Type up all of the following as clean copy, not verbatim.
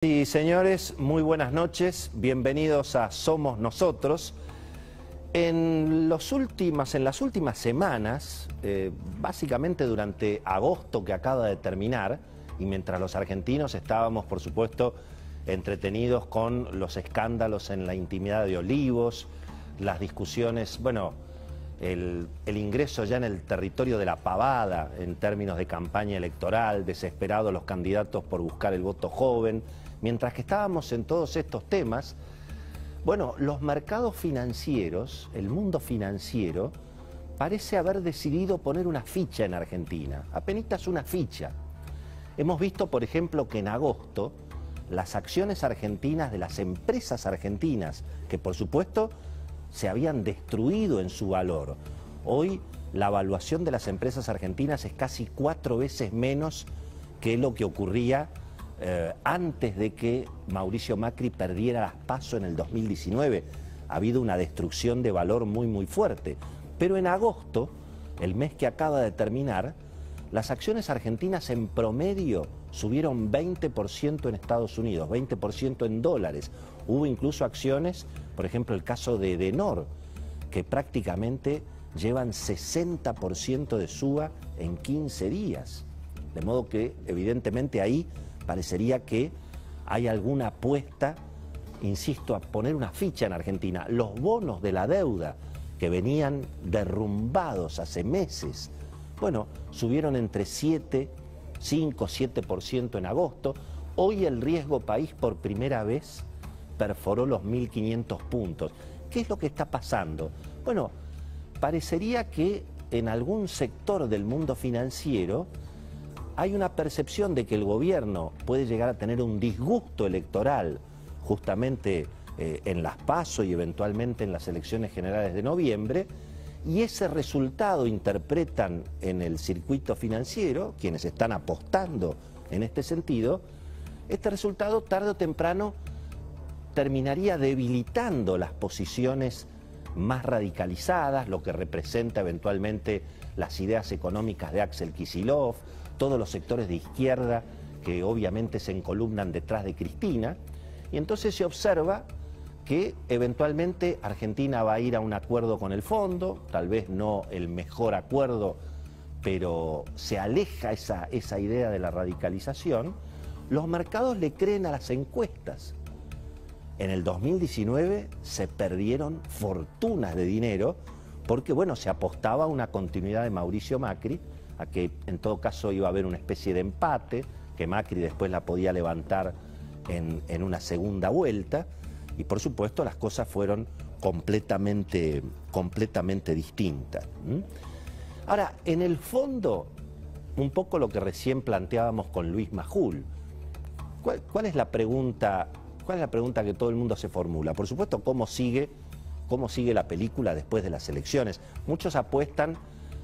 Y señores, muy buenas noches, bienvenidos a Somos Nosotros. En las últimas semanas, básicamente durante agosto que acaba de terminar, y mientras los argentinos estábamos, por supuesto, entretenidos con los escándalos en la intimidad de Olivos, las discusiones, bueno, el ingreso ya en el territorio de la pavada en términos de campaña electoral, desesperados los candidatos por buscar el voto joven. Mientras que estábamos en todos estos temas, bueno, los mercados financieros, el mundo financiero, parece haber decidido poner una ficha en Argentina, apenitas una ficha. Hemos visto, por ejemplo, que en agosto las acciones argentinas de las empresas argentinas, que por supuesto se habían destruido en su valor, hoy la evaluación de las empresas argentinas es casi 4 veces menos que lo que ocurría antes de que Mauricio Macri perdiera las PASO en el 2019. Ha habido una destrucción de valor muy fuerte. Pero en agosto, el mes que acaba de terminar, las acciones argentinas en promedio subieron 20% en Estados Unidos, 20% en dólares. Hubo incluso acciones, por ejemplo el caso de Edenor, que prácticamente llevan 60% de suba en 15 días. De modo que evidentemente ahí parecería que hay alguna apuesta, insisto, a poner una ficha en Argentina. Los bonos de la deuda que venían derrumbados hace meses, bueno, subieron entre 5-7% en agosto. Hoy el riesgo país por primera vez perforó los 1.500 puntos. ¿Qué es lo que está pasando? Bueno, parecería que en algún sector del mundo financiero hay una percepción de que el gobierno puede llegar a tener un disgusto electoral justamente en las PASO y eventualmente en las elecciones generales de noviembre, y ese resultado interpretan en el circuito financiero, quienes están apostando en este sentido, este resultado tarde o temprano terminaría debilitando las posiciones más radicalizadas, lo que representa eventualmente las ideas económicas de Axel Kicillof, todos los sectores de izquierda que obviamente se encolumnan detrás de Cristina, y entonces se observa que eventualmente Argentina va a ir a un acuerdo con el fondo, tal vez no el mejor acuerdo, pero se aleja esa idea de la radicalización. Los mercados le creen a las encuestas. En el 2019 se perdieron fortunas de dinero porque, bueno, se apostaba a una continuidad de Mauricio Macri, a que en todo caso iba a haber una especie de empate, que Macri después la podía levantar en una segunda vuelta, y por supuesto las cosas fueron completamente distintas. Ahora, en el fondo, un poco lo que recién planteábamos con Luis Majul, ¿cuál es la pregunta? ¿Cuál es la pregunta que todo el mundo se formula? Por supuesto, ¿cómo sigue la película después de las elecciones? Muchos apuestan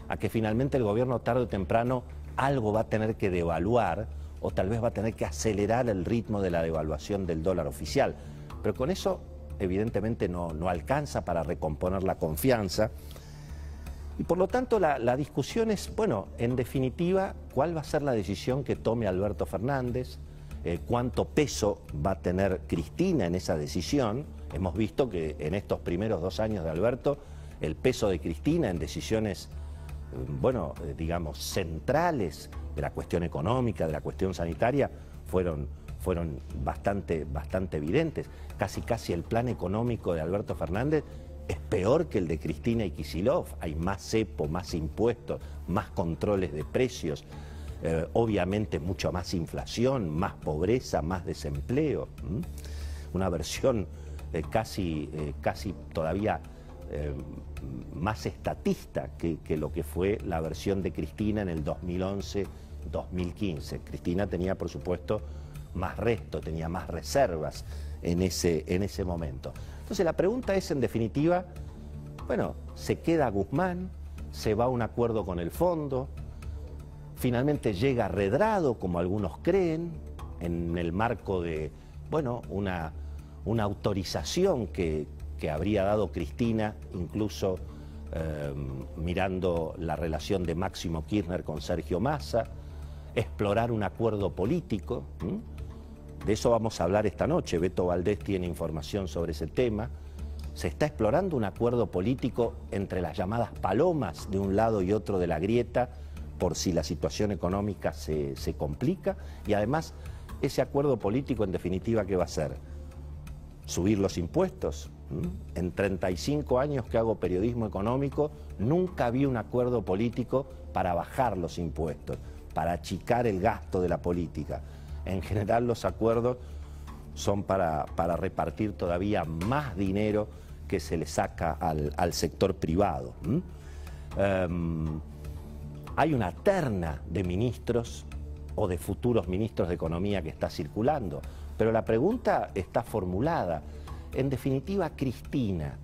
a que finalmente el gobierno tarde o temprano algo va a tener que devaluar o tal vez va a tener que acelerar el ritmo de la devaluación del dólar oficial. Pero con eso evidentemente no alcanza para recomponer la confianza. Y por lo tanto la discusión es, bueno, en definitiva, ¿cuál va a ser la decisión que tome Alberto Fernández? ¿Cuánto peso va a tener Cristina en esa decisión? Hemos visto que en estos primeros 2 años de Alberto, el peso de Cristina en decisiones, bueno, digamos, centrales de la cuestión económica, de la cuestión sanitaria, fueron bastante evidentes. Casi el plan económico de Alberto Fernández es peor que el de Cristina y Kicillof. Hay más cepo, más impuestos, más controles de precios, obviamente mucho más inflación, más pobreza, más desempleo. Una versión casi todavía más estatista que lo que fue la versión de Cristina en el 2011-2015. Cristina tenía, por supuesto, más resto, tenía más reservas en ese momento. Entonces la pregunta es, en definitiva, bueno, ¿se queda Guzmán? ¿Se va a un acuerdo con el fondo? ¿Finalmente llega Redrado, como algunos creen, en el marco de, bueno, una autorización que habría dado Cristina, incluso mirando la relación de Máximo Kirchner con Sergio Massa, explorar un acuerdo político? de eso vamos a hablar esta noche. Beto Valdés tiene información sobre ese tema. Se está explorando un acuerdo político entre las llamadas palomas de un lado y otro de la grieta por si la situación económica se complica. Y además, ese acuerdo político, en definitiva, ¿qué va a hacer? ¿Subir los impuestos? En 35 años que hago periodismo económico, nunca vi un acuerdo político para bajar los impuestos, para achicar el gasto de la política. En general los acuerdos son para repartir todavía más dinero que se le saca al sector privado. Hay una terna de ministros o de futuros ministros de Economía que está circulando, pero la pregunta está formulada. En definitiva, Cristina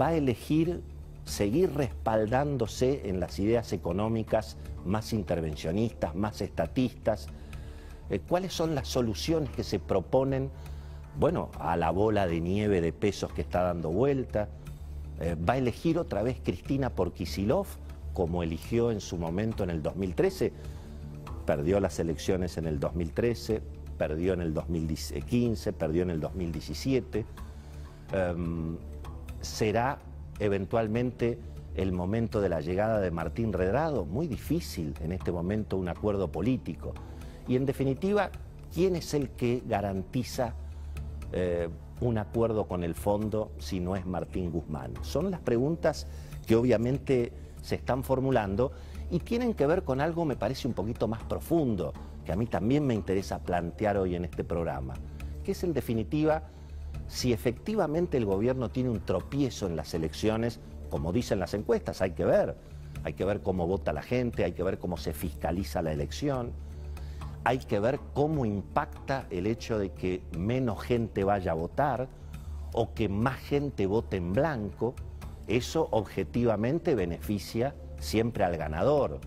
va a elegir seguir respaldándose en las ideas económicas más intervencionistas, más estatistas. ¿Cuáles son las soluciones que se proponen, bueno, a la bola de nieve de pesos que está dando vuelta? ¿Va a elegir otra vez Cristina por Kicillof, como eligió en su momento en el 2013? Perdió las elecciones en el 2013, perdió en el 2015, perdió en el 2017. ¿Será eventualmente el momento de la llegada de Martín Redrado? Muy difícil en este momento un acuerdo político. Y en definitiva, ¿quién es el que garantiza un acuerdo con el fondo si no es Martín Guzmán? Son las preguntas que obviamente se están formulando y tienen que ver con algo, me parece, un poquito más profundo, que a mí también me interesa plantear hoy en este programa, que es en definitiva si efectivamente el gobierno tiene un tropiezo en las elecciones, como dicen las encuestas. Hay que ver cómo vota la gente, hay que ver cómo se fiscaliza la elección, hay que ver cómo impacta el hecho de que menos gente vaya a votar o que más gente vote en blanco. Eso objetivamente beneficia siempre al ganador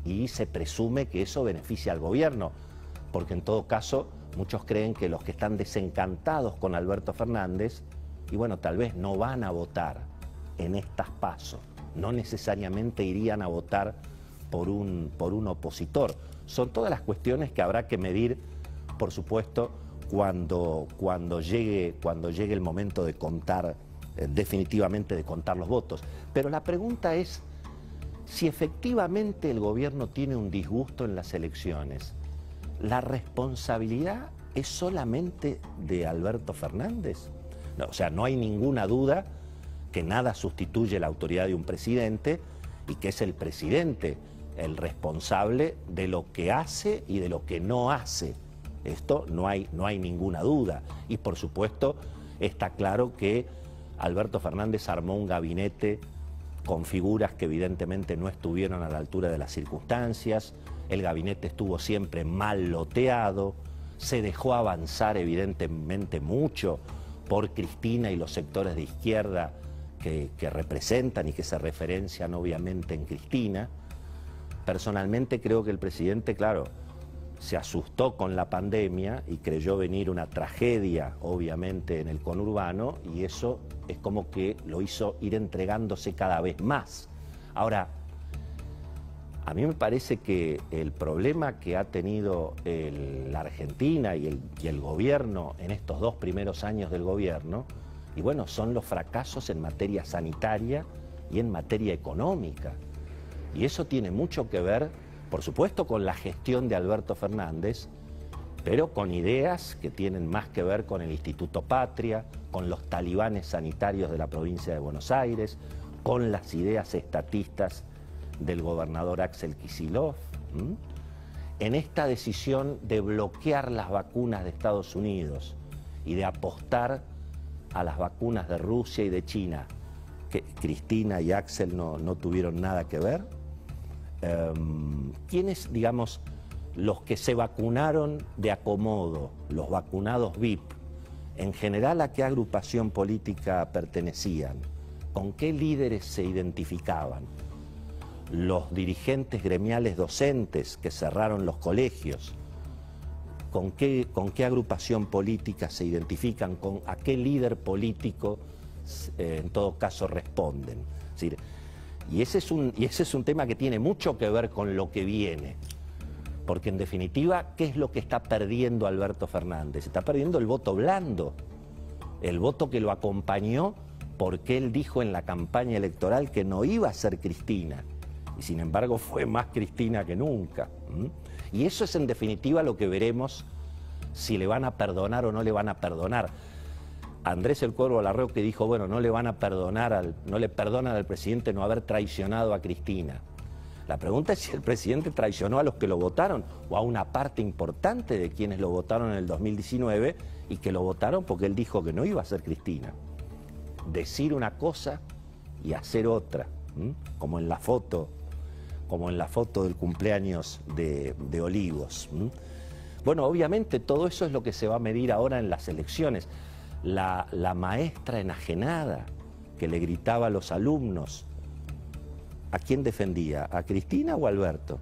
y se presume que eso beneficia al gobierno, porque en todo caso muchos creen que los que están desencantados con Alberto Fernández, y bueno, tal vez no van a votar en estas PASO, no necesariamente irían a votar por un opositor. Son todas las cuestiones que habrá que medir, por supuesto, cuando llegue el momento de contar, definitivamente de contar los votos. Pero la pregunta es, si efectivamente el gobierno tiene un disgusto en las elecciones, ¿la responsabilidad es solamente de Alberto Fernández? No, o sea, no hay ninguna duda que nada sustituye la autoridad de un presidente y que es el presidente el responsable de lo que hace y de lo que no hace. Esto no hay ninguna duda. Y por supuesto está claro que Alberto Fernández armó un gabinete con figuras que evidentemente no estuvieron a la altura de las circunstancias. El gabinete estuvo siempre mal loteado, se dejó avanzar evidentemente mucho por Cristina y los sectores de izquierda que representan y que se referencian obviamente en Cristina. Personalmente creo que el presidente, claro, se asustó con la pandemia y creyó venir una tragedia, obviamente, en el conurbano, y eso es como que lo hizo ir entregándose cada vez más. Ahora, a mí me parece que el problema que ha tenido la Argentina y el gobierno en estos 2 primeros años del gobierno, y bueno, son los fracasos en materia sanitaria y en materia económica. Y eso tiene mucho que ver, por supuesto, con la gestión de Alberto Fernández, pero con ideas que tienen más que ver con el Instituto Patria, con los talibanes sanitarios de la provincia de Buenos Aires, con las ideas estatistas del gobernador Axel Kicillof, en esta decisión de bloquear las vacunas de Estados Unidos y de apostar a las vacunas de Rusia y de China, que Cristina y Axel no tuvieron nada que ver. ¿Quiénes, digamos, los que se vacunaron de acomodo, los vacunados VIP, en general a qué agrupación política pertenecían? ¿Con qué líderes se identificaban? Los dirigentes gremiales docentes que cerraron los colegios, ¿con qué agrupación política se identifican? ¿A qué líder político en todo caso responden? Es decir, y ese es un tema que tiene mucho que ver con lo que viene, Porque en definitiva, ¿qué es lo que está perdiendo Alberto Fernández? Está perdiendo el voto blando, el voto que lo acompañó porque él dijo en la campaña electoral que no iba a ser Cristina. Y sin embargo fue más Cristina que nunca. Y eso es en definitiva lo que veremos si le van a perdonar o no le van a perdonar. Andrés el Cuervo Larroque dijo, bueno, no le van a perdonar, no le perdonan al presidente no haber traicionado a Cristina. La pregunta es si el presidente traicionó a los que lo votaron o a una parte importante de quienes lo votaron en el 2019 y que lo votaron porque él dijo que no iba a ser Cristina. Decir una cosa y hacer otra, como en la foto del cumpleaños de Olivos. Bueno, obviamente todo eso es lo que se va a medir ahora en las elecciones. La maestra enajenada que le gritaba a los alumnos, ¿a quién defendía? ¿A Cristina o a Alberto?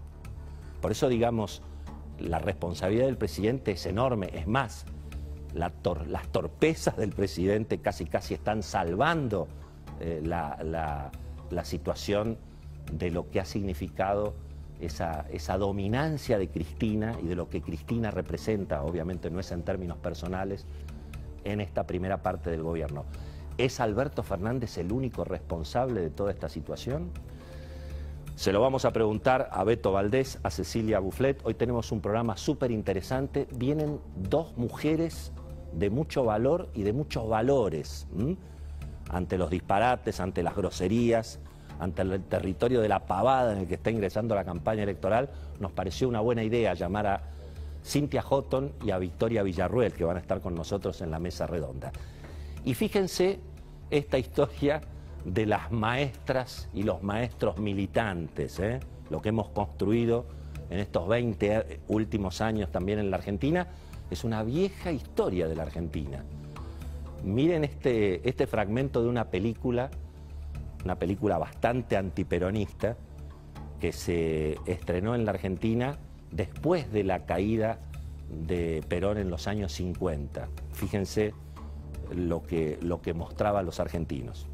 Por eso, digamos, la responsabilidad del presidente es enorme. Es más, las torpezas del presidente casi están salvando la situación de lo que ha significado esa dominancia de Cristina y de lo que Cristina representa, obviamente no es en términos personales, en esta primera parte del gobierno. ¿Es Alberto Fernández el único responsable de toda esta situación? Se lo vamos a preguntar a Beto Valdés, a Cecilia Bufflet. Hoy tenemos un programa súper interesante. Vienen dos mujeres de mucho valor y de muchos valores, ante los disparates, ante las groserías, ante el territorio de la pavada en el que está ingresando la campaña electoral. Nos pareció una buena idea llamar a Cynthia Houghton y a Victoria Villarruel, que van a estar con nosotros en la mesa redonda. Y fíjense esta historia de las maestras y los maestros militantes, lo que hemos construido en estos 20 últimos años también en la Argentina, es una vieja historia de la Argentina. Miren este fragmento de una película bastante antiperonista, que se estrenó en la Argentina después de la caída de Perón en los años 50. Fíjense lo que mostraban los argentinos.